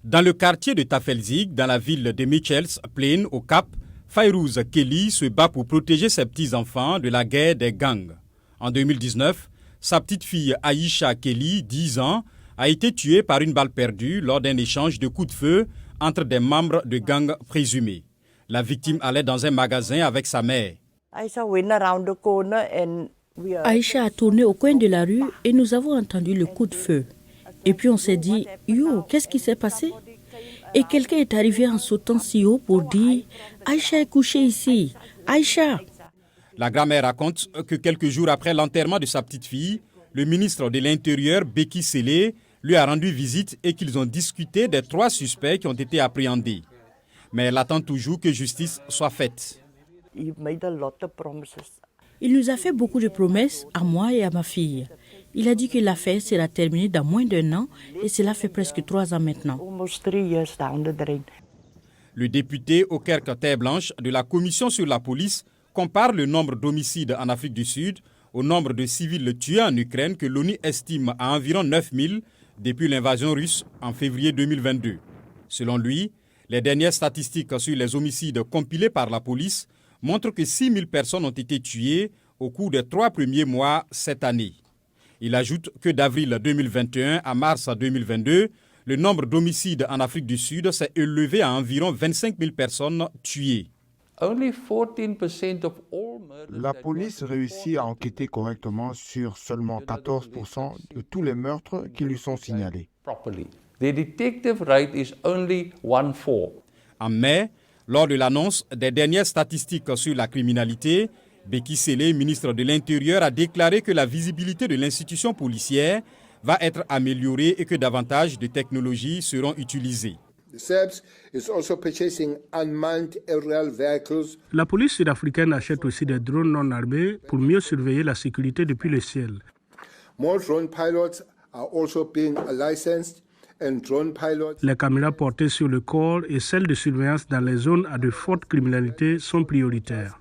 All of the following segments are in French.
Dans le quartier de Tafelzig, dans la ville de Mitchells Plain, au Cap, Fayrouz Kelly se bat pour protéger ses petits-enfants de la guerre des gangs. En 2019, sa petite fille Aïcha Kelly, 10 ans, a été tuée par une balle perdue lors d'un échange de coups de feu entre des membres de gangs présumés. La victime allait dans un magasin avec sa mère. Aïcha a tourné au coin de la rue et nous avons entendu le coup de feu. Et puis on s'est dit, yo, qu'est-ce qui s'est passé? Et quelqu'un est arrivé en sautant si haut pour dire, Aïcha est couchée ici, Aïcha. La grand-mère raconte que quelques jours après l'enterrement de sa petite fille, le ministre de l'Intérieur, Beki Cele, lui a rendu visite et qu'ils ont discuté des 3 suspects qui ont été appréhendés. Mais elle attend toujours que justice soit faite. Il nous a fait beaucoup de promesses, à moi et à ma fille. Il a dit que l'affaire sera terminée dans moins d'1 an et cela fait presque 3 ans maintenant. Le député Aukerk Terre-Blanche de la Commission sur la police compare le nombre d'homicides en Afrique du Sud au nombre de civils tués en Ukraine que l'ONU estime à environ 9000 depuis l'invasion russe en février 2022. Selon lui, les dernières statistiques sur les homicides compilées par la police montrent que 6000 personnes ont été tuées au cours des 3 premiers mois cette année. Il ajoute que d'avril 2021 à mars 2022, le nombre d'homicides en Afrique du Sud s'est élevé à environ 25 000 personnes tuées. La police réussit à enquêter correctement sur seulement 14% de tous les meurtres qui lui sont signalés. En mai, lors de l'annonce des dernières statistiques sur la criminalité, Beki Cele, ministre de l'Intérieur, a déclaré que la visibilité de l'institution policière va être améliorée et que davantage de technologies seront utilisées. La police sud-africaine achète aussi des drones non armés pour mieux surveiller la sécurité depuis le ciel. Les caméras portées sur le corps et celles de surveillance dans les zones à de forte criminalité sont prioritaires.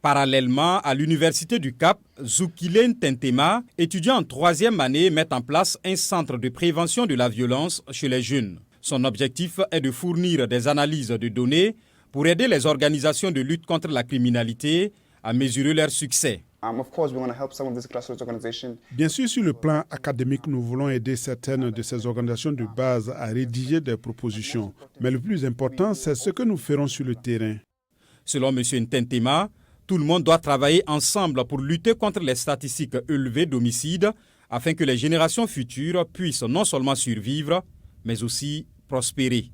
Parallèlement, à l'Université du Cap, Zoukilen Tentema, étudiant en 3e année, met en place un centre de prévention de la violence chez les jeunes. Son objectif est de fournir des analyses de données pour aider les organisations de lutte contre la criminalité à mesurer leur succès. Bien sûr, sur le plan académique, nous voulons aider certaines de ces organisations de base à rédiger des propositions. Mais le plus important, c'est ce que nous ferons sur le terrain. Selon M. Ntentema, tout le monde doit travailler ensemble pour lutter contre les statistiques élevées d'homicides afin que les générations futures puissent non seulement survivre, mais aussi prospérer.